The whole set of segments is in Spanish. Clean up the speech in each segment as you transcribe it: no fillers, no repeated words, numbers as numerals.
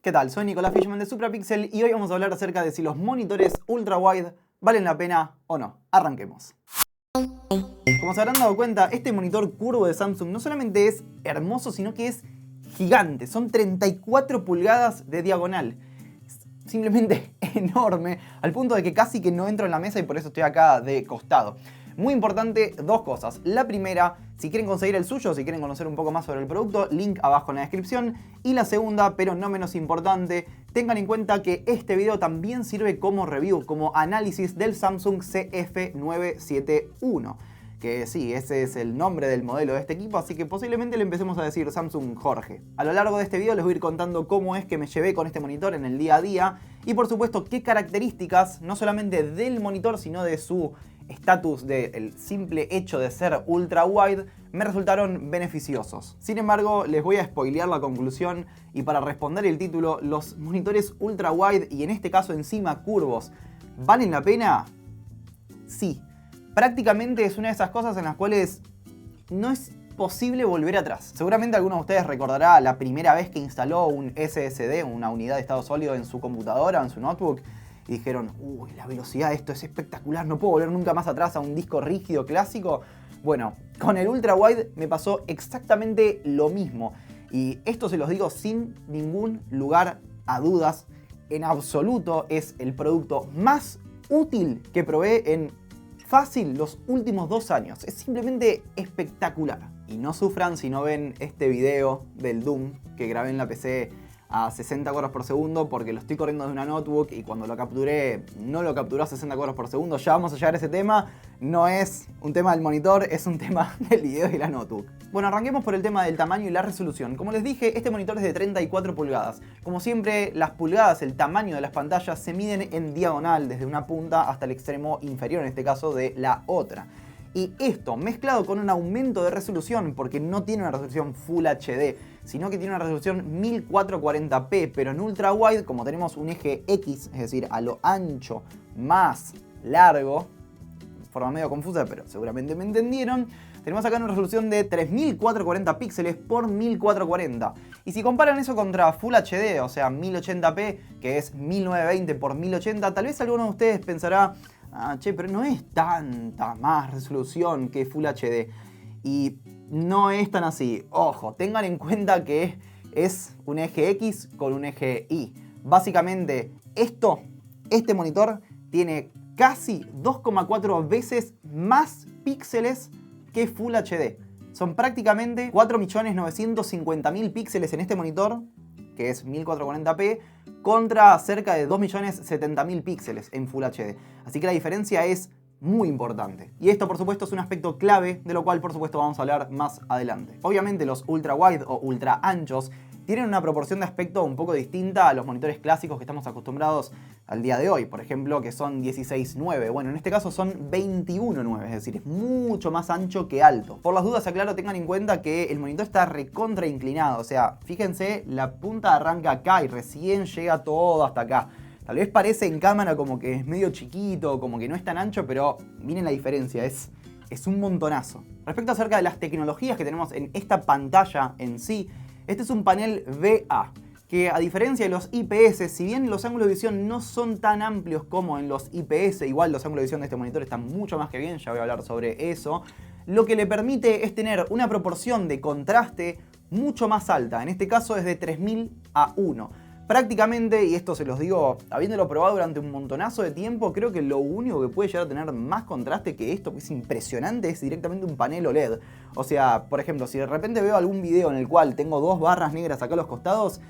¿Qué tal? Soy Nicolás Fishman de Suprapixel y hoy vamos a hablar acerca de si los monitores ultra wide valen la pena o no. Arranquemos. Como se habrán dado cuenta, este monitor curvo de Samsung no solamente es hermoso, sino que es gigante. Son 34 pulgadas de diagonal. Es simplemente enorme, al punto de que casi que no entro en la mesa y por eso estoy acá de costado. Muy importante, dos cosas. La primera, si quieren conseguir el suyo, si quieren conocer un poco más sobre el producto, link abajo en la descripción. Y la segunda, pero no menos importante, tengan en cuenta que este video también sirve como review, como análisis del Samsung CF971. Que sí, ese es el nombre del modelo de este equipo, así que posiblemente le empecemos a decir Samsung Jorge. A lo largo de este video les voy a ir contando cómo es que me llevé con este monitor en el día a día y por supuesto qué características, no solamente del monitor, sino de su estatus, del simple hecho de ser ultra wide, me resultaron beneficiosos. Sin embargo, les voy a spoilear la conclusión y para responder el título, los monitores ultra wide y en este caso encima curvos, ¿valen la pena? Sí. Prácticamente es una de esas cosas en las cuales no es posible volver atrás. Seguramente alguno de ustedes recordará la primera vez que instaló un SSD, una unidad de estado sólido en su computadora o en su notebook y dijeron, uy, la velocidad de esto es espectacular, no puedo volver nunca más atrás a un disco rígido clásico. Bueno, con el ultra wide me pasó exactamente lo mismo y esto se los digo sin ningún lugar a dudas. En absoluto es el producto más útil que probé en fácil los últimos 2 años. Es simplemente espectacular. Y no sufran si no ven este video del Doom que grabé en la PC a 60 cuadros por segundo porque lo estoy corriendo de una notebook y cuando lo capturé no lo capturó a 60 cuadros por segundo. Ya vamos a llegar a ese tema. No es un tema del monitor, es un tema del video y la notebook. Bueno, arranquemos por el tema del tamaño y la resolución. Como les dije, este monitor es de 34 pulgadas. Como siempre, las pulgadas, el tamaño de las pantallas se miden en diagonal desde una punta hasta el extremo inferior, en este caso de la otra. Y esto mezclado con un aumento de resolución, porque no tiene una resolución Full HD, sino que tiene una resolución 1440p, pero en ultra wide, como tenemos un eje X, es decir, a lo ancho más largo, forma medio confusa, pero seguramente me entendieron, tenemos acá una resolución de 3440 píxeles por 1440. Y si comparan eso contra Full HD, o sea 1080p, que es 1920 por 1080, tal vez alguno de ustedes pensará, che, pero no es tanta más resolución que Full HD. Y no es tan así. Ojo, tengan en cuenta que es un eje X con un eje Y. Básicamente, este monitor tiene casi 2,4 veces más píxeles que Full HD. Son prácticamente 4.950.000 píxeles en este monitor, que es 1440p, contra cerca de 2.070.000 píxeles en Full HD. Así que la diferencia es muy importante. Y esto por supuesto es un aspecto clave, de lo cual por supuesto vamos a hablar más adelante. Obviamente los ultra wide o ultra anchos tienen una proporción de aspecto un poco distinta a los monitores clásicos que estamos acostumbrados al día de hoy, por ejemplo, que son 16:9. Bueno, en este caso son 21:9, es decir, es mucho más ancho que alto. Por las dudas, aclaro, tengan en cuenta que el monitor está recontra inclinado, o sea, fíjense, la punta arranca acá y recién llega todo hasta acá. Tal vez parece en cámara como que es medio chiquito, como que no es tan ancho, pero miren la diferencia, es un montonazo. Respecto acerca de las tecnologías que tenemos en esta pantalla en sí, este es un panel VA, que a diferencia de los IPS, si bien los ángulos de visión no son tan amplios como en los IPS, igual los ángulos de visión de este monitor están mucho más que bien, ya voy a hablar sobre eso, lo que le permite es tener una proporción de contraste mucho más alta, en este caso es de 3000 a 1. Prácticamente, y esto se los digo, habiéndolo probado durante un montonazo de tiempo, creo que lo único que puede llegar a tener más contraste que esto, que es impresionante, es directamente un panel OLED. O sea, por ejemplo, si de repente veo algún video en el cual tengo 2 barras negras acá a los costados,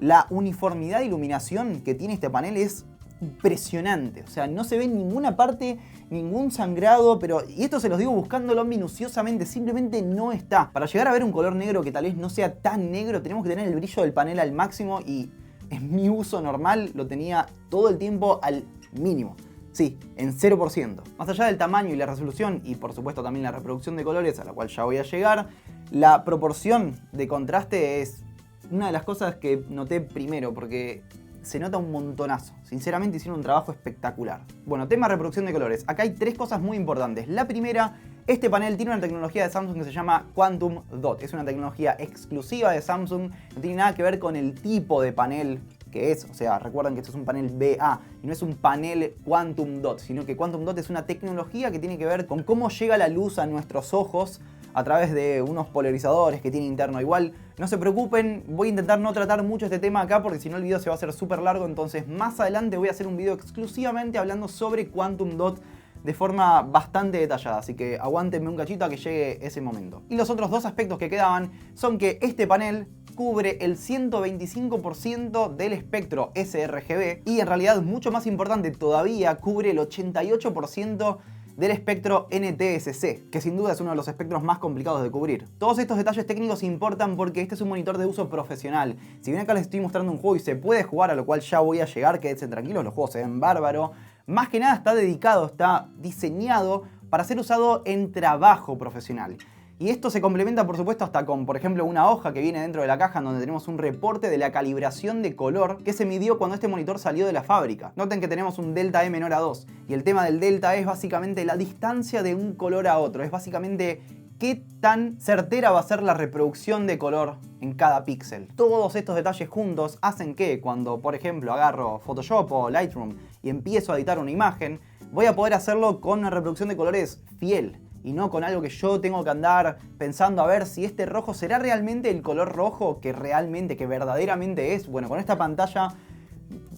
la uniformidad de iluminación que tiene este panel es impresionante. O sea, no se ve en ninguna parte ningún sangrado, pero, y esto se los digo buscándolo minuciosamente, simplemente no está. Para llegar a ver un color negro que tal vez no sea tan negro, tenemos que tener el brillo del panel al máximo y en mi uso normal lo tenía todo el tiempo al mínimo. Sí, en 0%. Más allá del tamaño y la resolución y por supuesto también la reproducción de colores a la cual ya voy a llegar, la proporción de contraste es una de las cosas que noté primero porque se nota un montonazo. Sinceramente hicieron un trabajo espectacular. Bueno, tema reproducción de colores. Acá hay 3 cosas muy importantes. La primera, este panel tiene una tecnología de Samsung que se llama Quantum Dot. Es una tecnología exclusiva de Samsung, no tiene nada que ver con el tipo de panel que es. O sea, recuerden que esto es un panel BA y no es un panel Quantum Dot, sino que Quantum Dot es una tecnología que tiene que ver con cómo llega la luz a nuestros ojos a través de unos polarizadores que tiene interno. Igual, no se preocupen, voy a intentar no tratar mucho este tema acá porque si no el video se va a hacer súper largo, entonces más adelante voy a hacer un video exclusivamente hablando sobre Quantum Dot de forma bastante detallada, así que aguántenme un cachito a que llegue ese momento. Y los otros dos aspectos que quedaban son que este panel cubre el 125% del espectro sRGB y en realidad, mucho más importante todavía, cubre el 88% del espectro NTSC, que sin duda es uno de los espectros más complicados de cubrir. Todos estos detalles técnicos importan porque este es un monitor de uso profesional. Si bien acá les estoy mostrando un juego y se puede jugar, a lo cual ya voy a llegar, quédense tranquilos, los juegos se ven bárbaro. Más que nada está dedicado, está diseñado para ser usado en trabajo profesional. Y esto se complementa, por supuesto, hasta con, por ejemplo, una hoja que viene dentro de la caja en donde tenemos un reporte de la calibración de color que se midió cuando este monitor salió de la fábrica. Noten que tenemos un delta E menor a 2 y el tema del delta E es básicamente la distancia de un color a otro. Es básicamente qué tan certera va a ser la reproducción de color en cada píxel. Todos estos detalles juntos hacen que cuando, por ejemplo, agarro Photoshop o Lightroom y empiezo a editar una imagen, voy a poder hacerlo con una reproducción de colores fiel y no con algo que yo tengo que andar pensando a ver si este rojo será realmente el color rojo que verdaderamente es. Bueno, con esta pantalla,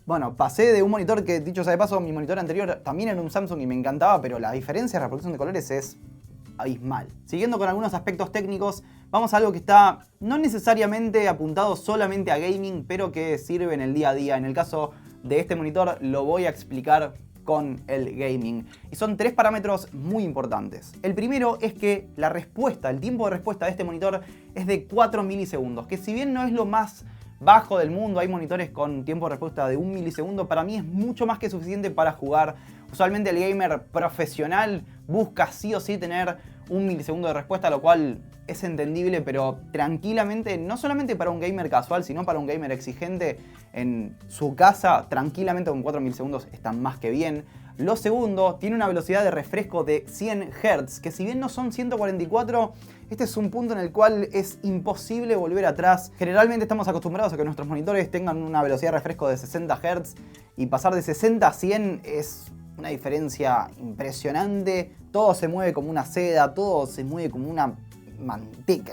bueno, pasé de un monitor que, dicho sea de paso, mi monitor anterior también era un Samsung y me encantaba, pero la diferencia de reproducción de colores es abismal. Siguiendo con algunos aspectos técnicos, vamos a algo que está no necesariamente apuntado solamente a gaming, pero que sirve en el día a día. En el caso de este monitor lo voy a explicar con el gaming. Y son tres parámetros muy importantes. El primero es que la respuesta, el tiempo de respuesta de este monitor es de 4 milisegundos, que si bien no es lo más bajo del mundo, hay monitores con tiempo de respuesta de 1 milisegundo, para mí es mucho más que suficiente para jugar. Usualmente el gamer profesional busca sí o sí tener 1 milisegundo de respuesta, lo cual es entendible, pero tranquilamente, no solamente para un gamer casual, sino para un gamer exigente en su casa, tranquilamente con 4 milisegundos está más que bien. Lo segundo, tiene una velocidad de refresco de 100 Hz, que si bien no son 144, este es un punto en el cual es imposible volver atrás. Generalmente estamos acostumbrados a que nuestros monitores tengan una velocidad de refresco de 60 Hz y pasar de 60 a 100 es una diferencia impresionante. Todo se mueve como una seda, todo se mueve como una manteca.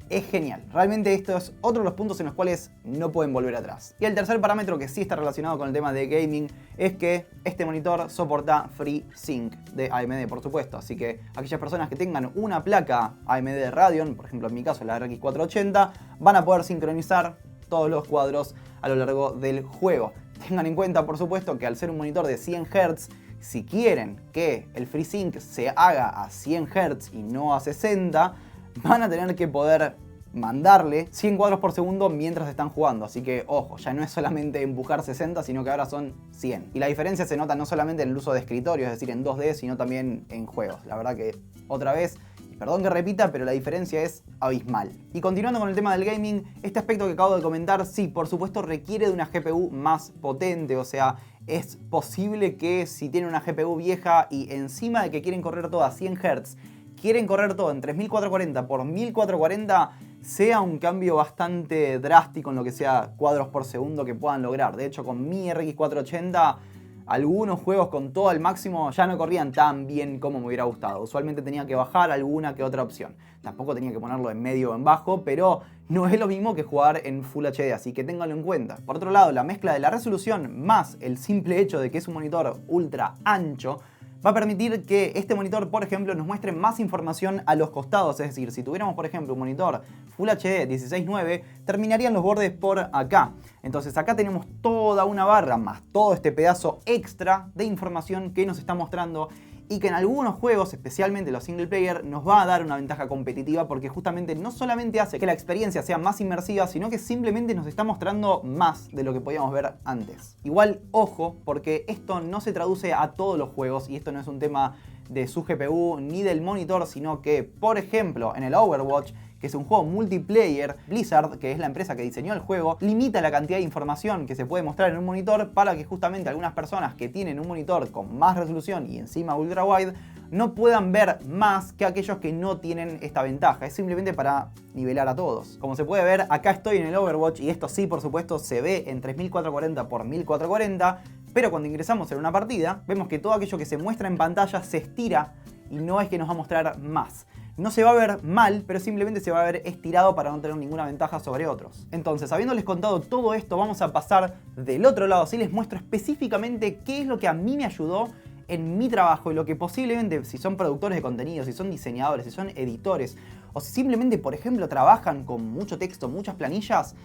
Es genial. Realmente esto es otro de los puntos en los cuales no pueden volver atrás. Y el tercer parámetro que sí está relacionado con el tema de gaming es que este monitor soporta FreeSync de AMD, por supuesto. Así que aquellas personas que tengan una placa AMD Radeon, por ejemplo en mi caso la RX 480, van a poder sincronizar todos los cuadros a lo largo del juego. Tengan en cuenta, por supuesto, que al ser un monitor de 100 Hz, si quieren que el FreeSync se haga a 100 Hz y no a 60, van a tener que poder mandarle 100 cuadros por segundo mientras están jugando. Así que, ojo, ya no es solamente empujar 60, sino que ahora son 100. Y la diferencia se nota no solamente en el uso de escritorio, es decir, en 2D, sino también en juegos. La verdad que, otra vez, perdón que repita, pero la diferencia es abismal. Y continuando con el tema del gaming, este aspecto que acabo de comentar, sí, por supuesto requiere de una GPU más potente. O sea, es posible que si tienen una GPU vieja y encima de que quieren correr todo a 100 Hz, quieren correr todo en 3440 por 1440, sea un cambio bastante drástico en lo que sea cuadros por segundo que puedan lograr. De hecho, con mi RX 480, algunos juegos con todo al máximo ya no corrían tan bien como me hubiera gustado. Usualmente tenía que bajar alguna que otra opción. Tampoco tenía que ponerlo en medio o en bajo, pero no es lo mismo que jugar en Full HD, así que ténganlo en cuenta. Por otro lado, la mezcla de la resolución más el simple hecho de que es un monitor ultra ancho va a permitir que este monitor, por ejemplo, nos muestre más información a los costados. Es decir, si tuviéramos, por ejemplo, un monitor Full HD 16:9, terminarían los bordes por acá. Entonces acá tenemos toda una barra más todo este pedazo extra de información que nos está mostrando y que en algunos juegos, especialmente los single player, nos va a dar una ventaja competitiva porque justamente no solamente hace que la experiencia sea más inmersiva, sino que simplemente nos está mostrando más de lo que podíamos ver antes. Igual, ojo, porque esto no se traduce a todos los juegos y esto no es un tema de su GPU ni del monitor, sino que, por ejemplo, en el Overwatch, que es un juego multiplayer. Blizzard, que es la empresa que diseñó el juego, limita la cantidad de información que se puede mostrar en un monitor para que justamente algunas personas que tienen un monitor con más resolución y encima ultra wide no puedan ver más que aquellos que no tienen esta ventaja. Es simplemente para nivelar a todos. Como se puede ver, acá estoy en el Overwatch y esto sí, por supuesto, se ve en 3440 x 1440, pero cuando ingresamos en una partida, vemos que todo aquello que se muestra en pantalla se estira y no es que nos va a mostrar más. No se va a ver mal, pero simplemente se va a ver estirado para no tener ninguna ventaja sobre otros. Entonces, habiéndoles contado todo esto, vamos a pasar del otro lado. Así les muestro específicamente qué es lo que a mí me ayudó en mi trabajo y lo que posiblemente, si son productores de contenido, si son diseñadores, si son editores o si simplemente, por ejemplo, trabajan con mucho texto, muchas planillas,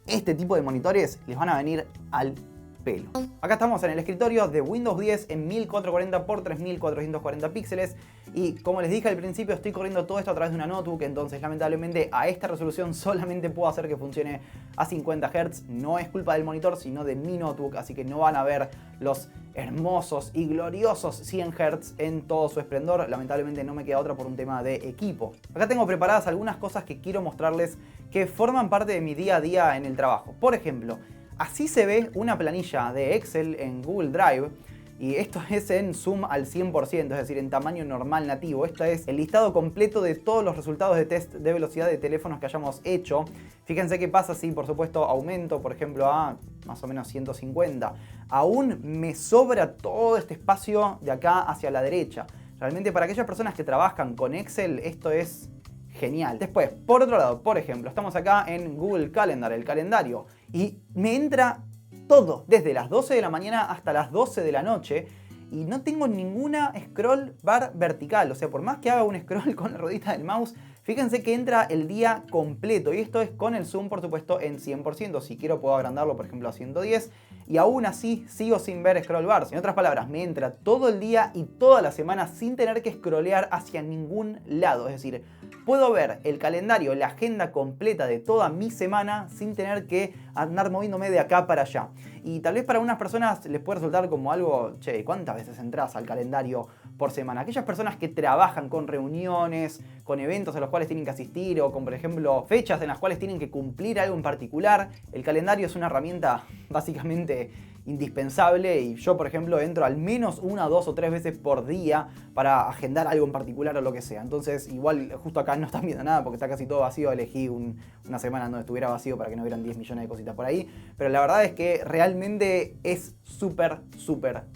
este tipo de monitores les van a venir al pelo. Acá estamos en el escritorio de Windows 10 en 1440 x 3440 píxeles y como les dije al principio, estoy corriendo todo esto a través de una notebook, entonces lamentablemente a esta resolución solamente puedo hacer que funcione a 50 Hz. No es culpa del monitor, sino de mi notebook, así que no van a ver los hermosos y gloriosos 100 Hz en todo su esplendor. Lamentablemente no me queda otra por un tema de equipo. Acá tengo preparadas algunas cosas que quiero mostrarles que forman parte de mi día a día en el trabajo. Por ejemplo, así se ve una planilla de Excel en Google Drive. Y esto es en zoom al 100%, es decir, en tamaño normal nativo. Este es el listado completo de todos los resultados de test de velocidad de teléfonos que hayamos hecho. Fíjense qué pasa si, por supuesto, aumento, por ejemplo, a más o menos 150. Aún me sobra todo este espacio de acá hacia la derecha. Realmente para aquellas personas que trabajan con Excel, esto es genial. Después, por otro lado, por ejemplo, estamos acá en Google Calendar, el calendario, y me entra todo, desde las 12 de la mañana hasta las 12 de la noche, y no tengo ninguna scroll bar vertical. O sea, por más que haga un scroll con la ruedita del mouse, fíjense que entra el día completo, y esto es con el zoom, por supuesto, en 100%. Si quiero puedo agrandarlo, por ejemplo, a 110, y aún así sigo sin ver scroll bars. En otras palabras, me entra todo el día y toda la semana sin tener que scrollear hacia ningún lado. Es decir, puedo ver el calendario, la agenda completa de toda mi semana sin tener que andar moviéndome de acá para allá. Y tal vez para unas personas les puede resultar como algo, che, ¿cuántas veces entras al calendario por semana? Aquellas personas que trabajan con reuniones, con eventos a los cuales tienen que asistir o con, por ejemplo, fechas en las cuales tienen que cumplir algo en particular, el calendario es una herramienta básicamente indispensable, y yo, por ejemplo, entro al menos 1, 2 o 3 veces por día para agendar algo en particular o lo que sea. Entonces, igual justo acá no están viendo nada porque está casi todo vacío. Elegí una semana donde estuviera vacío para que no hubieran 10 millones de cositas por ahí, pero la verdad es que realmente es súper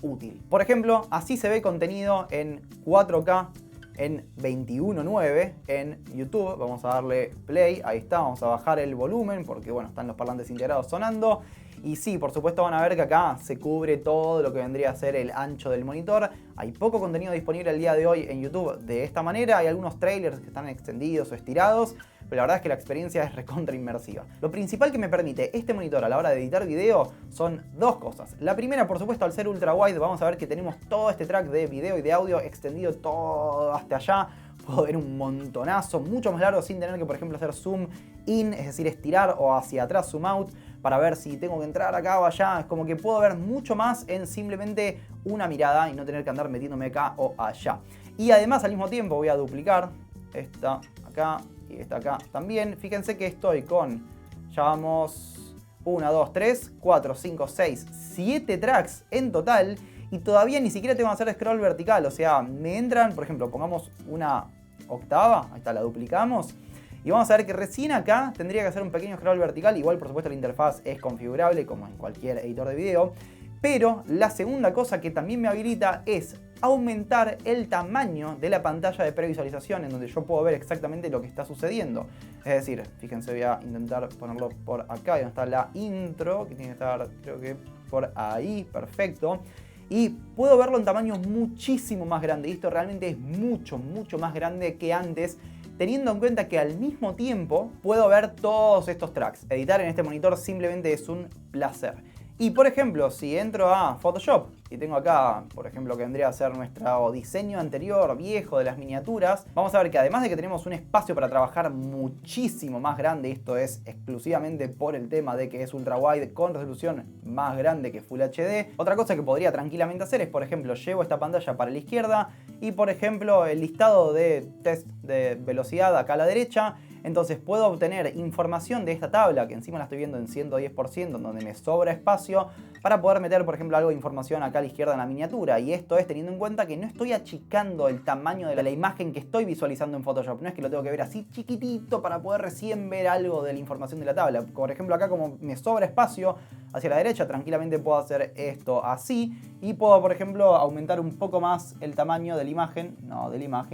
útil. Por ejemplo, así se ve contenido en 4K en 21:9 en YouTube. Vamos a darle play, ahí está, vamos a bajar el volumen porque bueno, están los parlantes integrados sonando. Y sí, por supuesto van a ver que acá se cubre todo lo que vendría a ser el ancho del monitor. Hay poco contenido disponible el día de hoy en YouTube de esta manera. Hay algunos trailers que están extendidos o estirados, pero la verdad es que la experiencia es recontra inmersiva. Lo principal que me permite este monitor a la hora de editar video son dos cosas. La primera, por supuesto, al ser ultra wide, vamos a ver que tenemos todo este track de video y de audio extendido todo hasta allá. Puedo ver un montonazo, mucho más largo, sin tener que, por ejemplo, hacer zoom in, es decir, estirar, o hacia atrás zoom out, para ver si tengo que entrar acá o allá. Es como que puedo ver mucho más en simplemente una mirada y no tener que andar metiéndome acá o allá. Y además, al mismo tiempo, voy a duplicar esta acá y esta acá también. Fíjense que estoy con, ya vamos, 1, 2, 3, 4, 5, 6, 7 tracks en total. Y todavía ni siquiera tengo que hacer scroll vertical. O sea, me entran, por ejemplo, pongamos una octava. Ahí está, la duplicamos. Y vamos a ver que recién acá tendría que hacer un pequeño scroll vertical. Igual, por supuesto, la interfaz es configurable como en cualquier editor de video. Pero la segunda cosa que también me habilita es aumentar el tamaño de la pantalla de previsualización, en donde yo puedo ver exactamente lo que está sucediendo. Es decir, fíjense, voy a intentar ponerlo por acá, donde está la intro, que tiene que estar, creo que por ahí, perfecto. Y puedo verlo en tamaño muchísimo más grande. Y esto realmente es mucho más grande que antes, teniendo en cuenta que al mismo tiempo puedo ver todos estos tracks. Editar en este monitor simplemente es un placer. Y por ejemplo, si entro a Photoshop y tengo acá, por ejemplo, que vendría a ser nuestro diseño anterior viejo de las miniaturas, vamos a ver que además de que tenemos un espacio para trabajar muchísimo más grande, esto es exclusivamente por el tema de que es ultra wide con resolución más grande que Full HD. Otra cosa que podría tranquilamente hacer es, por ejemplo, llevo esta pantalla para la izquierda y, por ejemplo, el listado de test de velocidad acá a la derecha. Entonces puedo obtener información de esta tabla, que encima la estoy viendo en 110%, en donde me sobra espacio, para poder meter, por ejemplo, algo de información acá a la izquierda en la miniatura. Y esto es teniendo en cuenta que no estoy achicando el tamaño de la imagen que estoy visualizando en Photoshop. No es que lo tengo que ver así chiquitito para poder recién ver algo de la información de la tabla. Por ejemplo, acá como me sobra espacio hacia la derecha, tranquilamente puedo hacer esto así. Y puedo, por ejemplo, aumentar un poco más el tamaño de la imagen,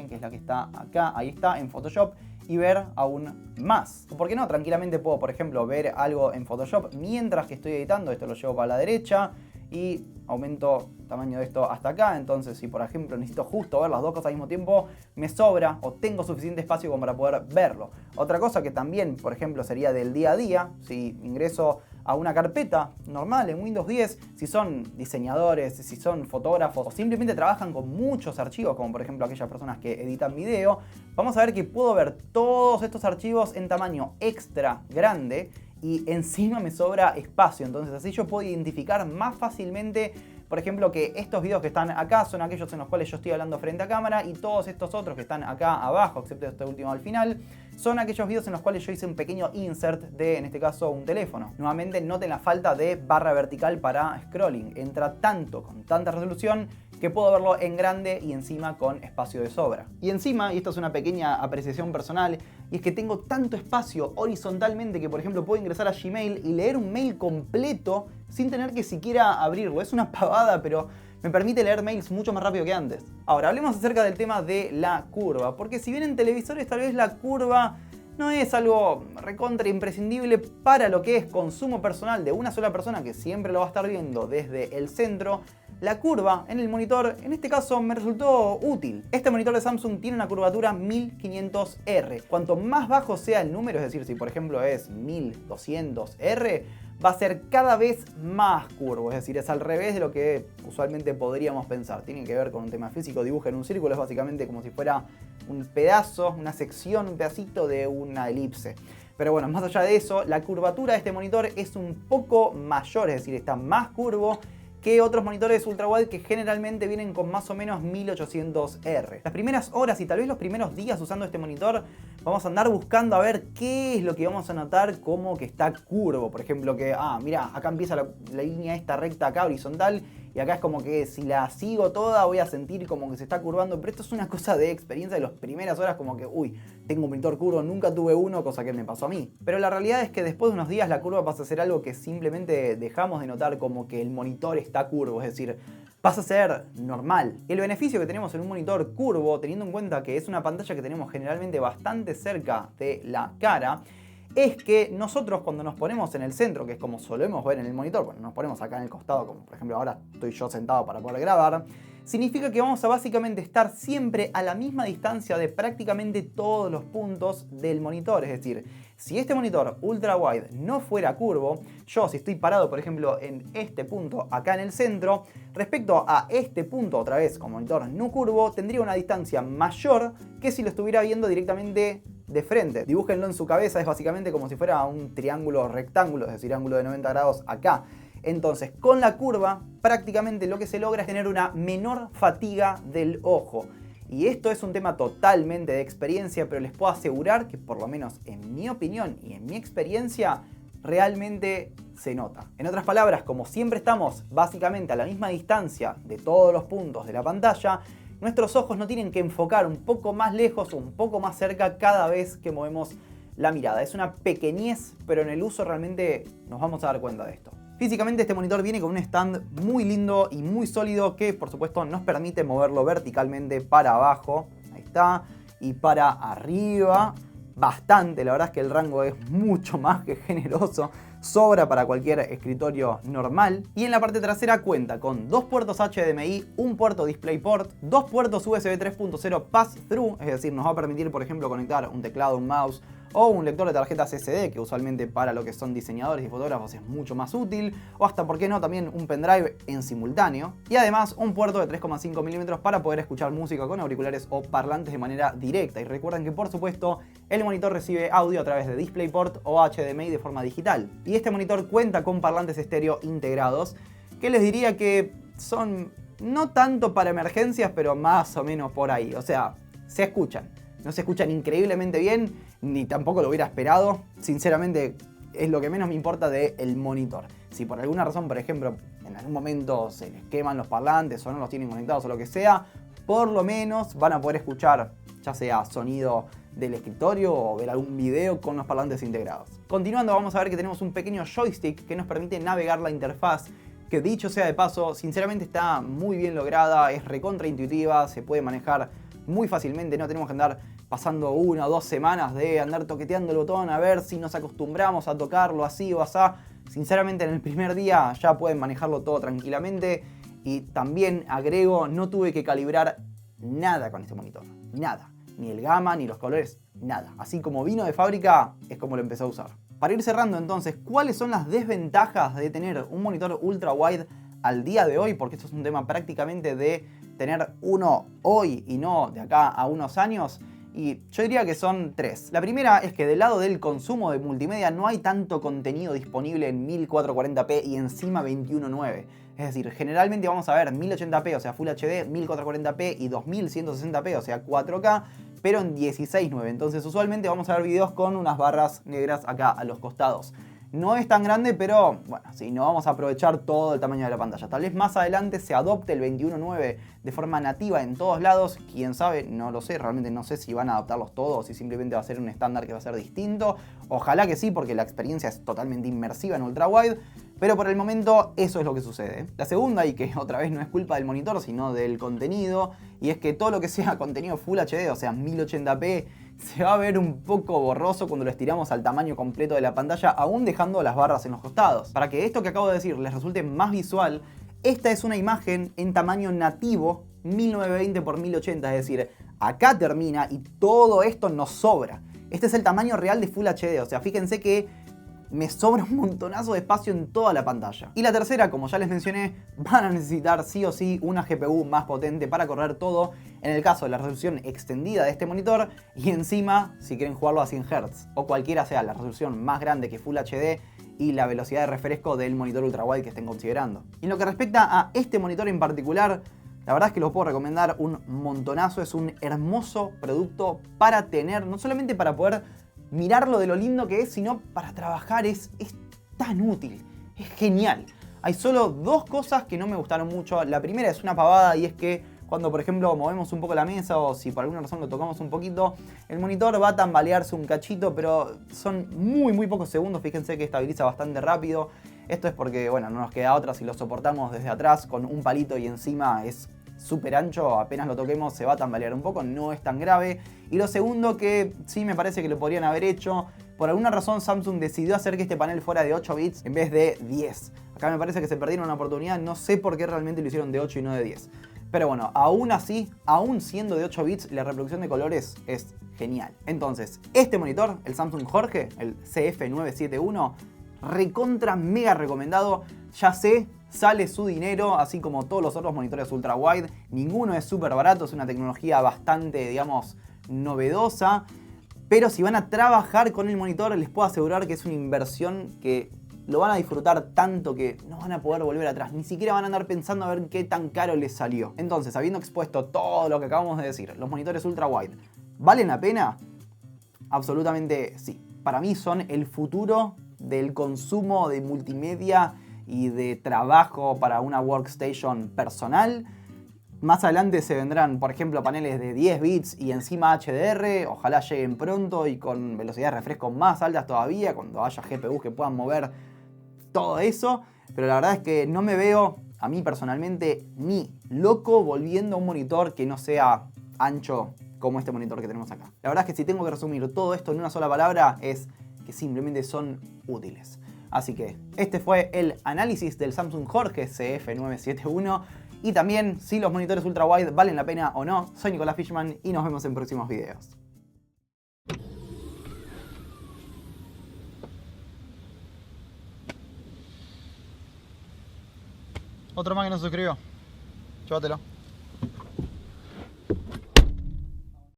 que es la que está acá, ahí está, en Photoshop, y ver aún más. O por qué no, tranquilamente puedo, por ejemplo, ver algo en Photoshop mientras que estoy editando. Esto lo llevo para la derecha y aumento el tamaño de esto hasta acá. Entonces, si por ejemplo necesito justo ver las dos cosas al mismo tiempo, me sobra o tengo suficiente espacio como para poder verlo. Otra cosa que también, por ejemplo, sería del día a día, si ingreso a una carpeta normal en Windows 10, si son diseñadores, si son fotógrafos o simplemente trabajan con muchos archivos, como por ejemplo aquellas personas que editan video, vamos a ver que puedo ver todos estos archivos en tamaño extra grande y encima me sobra espacio. Entonces así yo puedo identificar más fácilmente, por ejemplo, que estos videos que están acá son aquellos en los cuales yo estoy hablando frente a cámara, y todos estos otros que están acá abajo, excepto este último al final, son aquellos videos en los cuales yo hice un pequeño insert de, en este caso, un teléfono. Nuevamente noten la falta de barra vertical para scrolling. Entra tanto, con tanta resolución, que puedo verlo en grande y encima con espacio de sobra. Y encima, y esto es una pequeña apreciación personal, y es que tengo tanto espacio horizontalmente que, por ejemplo, puedo ingresar a Gmail y leer un mail completo sin tener que siquiera abrirlo. Es una pavada, pero me permite leer mails mucho más rápido que antes. Ahora, hablemos acerca del tema de la curva, porque si bien en televisores tal vez la curva no es algo recontra imprescindible para lo que es consumo personal de una sola persona que siempre lo va a estar viendo desde el centro, la curva en el monitor, en este caso, me resultó útil. Este monitor de Samsung tiene una curvatura 1500R. Cuanto más bajo sea el número, es decir, si por ejemplo es 1200R, va a ser cada vez más curvo. Es decir, es al revés de lo que usualmente podríamos pensar. Tiene que ver con un tema físico. Dibujen un círculo, es básicamente como si fuera un pedazo, una sección, un pedacito de una elipse. Pero bueno, más allá de eso, la curvatura de este monitor es un poco mayor, es decir, está más curvo que otros monitores ultrawide que generalmente vienen con más o menos 1800R. Las primeras horas y tal vez los primeros días usando este monitor vamos a andar buscando a ver qué es lo que vamos a notar como que está curvo. Por ejemplo que, mira, acá empieza la línea esta recta acá horizontal y acá es como que si la sigo toda voy a sentir como que se está curvando. Pero esto es una cosa de experiencia de las primeras horas, como que, uy, tengo un monitor curvo, nunca tuve uno, cosa que me pasó a mí. Pero la realidad es que después de unos días la curva pasa a ser algo que simplemente dejamos de notar como que el monitor está curvo, es decir, pasa a ser normal. El beneficio que tenemos en un monitor curvo, teniendo en cuenta que es una pantalla que tenemos generalmente bastante cerca de la cara, es que nosotros cuando nos ponemos en el centro, que es como solemos ver en el monitor, bueno, nos ponemos acá en el costado, como por ejemplo ahora estoy yo sentado para poder grabar, significa que vamos a básicamente estar siempre a la misma distancia de prácticamente todos los puntos del monitor. Es decir, si este monitor ultra wide no fuera curvo, yo si estoy parado por ejemplo en este punto acá en el centro, respecto a este punto otra vez con monitor no curvo, tendría una distancia mayor que si lo estuviera viendo directamente de frente. Dibújenlo en su cabeza, es básicamente como si fuera un triángulo rectángulo, es decir, ángulo de 90 grados acá. Entonces, con la curva, prácticamente lo que se logra es tener una menor fatiga del ojo. Y esto es un tema totalmente de experiencia, pero les puedo asegurar que por lo menos en mi opinión y en mi experiencia, realmente se nota. En otras palabras, como siempre estamos básicamente a la misma distancia de todos los puntos de la pantalla, nuestros ojos no tienen que enfocar un poco más lejos o un poco más cerca cada vez que movemos la mirada. Es una pequeñez, pero en el uso realmente nos vamos a dar cuenta de esto. Físicamente este monitor viene con un stand muy lindo y muy sólido que por supuesto nos permite moverlo verticalmente para abajo, ahí está, y para arriba bastante. La verdad es que el rango es mucho más que generoso, sobra para cualquier escritorio normal. Y en la parte trasera cuenta con dos puertos HDMI, un puerto DisplayPort, dos puertos USB 3.0 Pass-Through, es decir, nos va a permitir por ejemplo conectar un teclado, un mouse o un lector de tarjetas SD, que usualmente para lo que son diseñadores y fotógrafos es mucho más útil, o hasta, por qué no, también un pendrive en simultáneo, y además un puerto de 3,5 mm para poder escuchar música con auriculares o parlantes de manera directa. Y recuerden que por supuesto el monitor recibe audio a través de DisplayPort o HDMI de forma digital. Y este monitor cuenta con parlantes estéreo integrados, que les diría que son no tanto para emergencias, pero más o menos por ahí. O sea, se escuchan. No se escuchan increíblemente bien, ni tampoco lo hubiera esperado. Sinceramente, es lo que menos me importa del monitor. Si por alguna razón, por ejemplo, en algún momento se les queman los parlantes o no los tienen conectados o lo que sea, por lo menos van a poder escuchar ya sea sonido del escritorio o ver algún video con los parlantes integrados. Continuando, vamos a ver que tenemos un pequeño joystick que nos permite navegar la interfaz, que dicho sea de paso, sinceramente está muy bien lograda, es recontra intuitiva, se puede manejar muy fácilmente, no tenemos que andar pasando 1 o 2 semanas de andar toqueteando el botón a ver si nos acostumbramos a tocarlo así o asá. Sinceramente, en el primer día ya pueden manejarlo todo tranquilamente. Y también agrego, no tuve que calibrar nada con este monitor, nada, ni el gama, ni los colores, nada. Así como vino de fábrica, es como lo empecé a usar. Para ir cerrando entonces, ¿cuáles son las desventajas de tener un monitor ultra wide al día de hoy? Porque esto es un tema prácticamente de tener uno hoy y no de acá a unos años. Y yo diría que son 3. La primera es que del lado del consumo de multimedia no hay tanto contenido disponible en 1440p y encima 21.9. Es decir, generalmente vamos a ver 1080p, o sea Full HD, 1440p y 2160p, o sea 4K, pero en 16.9. Entonces usualmente vamos a ver videos con unas barras negras acá a los costados. No es tan grande, pero bueno, sí, no vamos a aprovechar todo el tamaño de la pantalla. Tal vez más adelante se adopte el 21.9 de forma nativa en todos lados. Quién sabe, no lo sé, realmente no sé si van a adaptarlos todos o si simplemente va a ser un estándar que va a ser distinto. Ojalá que sí, porque la experiencia es totalmente inmersiva en ultra wide. Pero por el momento eso es lo que sucede. La segunda, y que otra vez no es culpa del monitor, sino del contenido, y es que todo lo que sea contenido Full HD, o sea 1080p, se va a ver un poco borroso cuando lo estiramos al tamaño completo de la pantalla, aún dejando las barras en los costados. Para que esto que acabo de decir les resulte más visual, esta es una imagen en tamaño nativo 1920 x 1080, es decir, acá termina y todo esto nos sobra. Este es el tamaño real de Full HD, o sea, fíjense que me sobra un montonazo de espacio en toda la pantalla. Y la tercera, como ya les mencioné, van a necesitar sí o sí una GPU más potente para correr todo, en el caso de la resolución extendida de este monitor, y encima si quieren jugarlo a 100 Hz o cualquiera sea la resolución más grande que Full HD y la velocidad de refresco del monitor ultra wide que estén considerando. Y en lo que respecta a este monitor en particular, la verdad es que lo puedo recomendar un montonazo. Es un hermoso producto para tener, no solamente para poder mirarlo de lo lindo que es, sino para trabajar. Es tan útil, es genial. Hay solo 2 cosas que no me gustaron mucho. La primera es una pavada, y es que cuando por ejemplo movemos un poco la mesa o si por alguna razón lo tocamos un poquito, el monitor va a tambalearse un cachito, pero son muy pocos segundos. Fíjense que estabiliza bastante rápido. Esto es porque bueno, no nos queda otra si lo soportamos desde atrás con un palito y encima es súper ancho, apenas lo toquemos se va a tambalear un poco, no es tan grave. Y lo segundo, que sí me parece que lo podrían haber hecho, por alguna razón Samsung decidió hacer que este panel fuera de 8 bits en vez de 10. Acá me parece que se perdieron una oportunidad, no sé por qué realmente lo hicieron de 8 y no de 10. Pero bueno, aún así, aún siendo de 8 bits, la reproducción de colores es genial. Entonces, este monitor, el Samsung Jorge, el CF971, recontra mega recomendado. Ya sé, sale su dinero, así como todos los otros monitores ultra wide. Ninguno es súper barato, es una tecnología bastante, digamos, novedosa. Pero si van a trabajar con el monitor, les puedo asegurar que es una inversión que lo van a disfrutar tanto que no van a poder volver atrás. Ni siquiera van a andar pensando a ver qué tan caro les salió. Entonces, habiendo expuesto todo lo que acabamos de decir, los monitores ultra wide, ¿valen la pena? Absolutamente sí. Para mí son el futuro del consumo de multimedia y de trabajo para una workstation personal. Más adelante se vendrán, por ejemplo, paneles de 10 bits y encima HDR. Ojalá lleguen pronto y con velocidades de refresco más altas todavía, cuando haya GPUs que puedan mover todo eso. Pero la verdad es que no me veo, a mí personalmente, ni loco volviendo a un monitor que no sea ancho como este monitor que tenemos acá. La verdad es que si tengo que resumir todo esto en una sola palabra, es que simplemente son útiles. Así que este fue el análisis del Samsung Jorge CF971 y también si los monitores ultra wide valen la pena o no. Soy Nicolás Fishman y nos vemos en próximos videos. Otro más que no se suscribió. Llévatelo.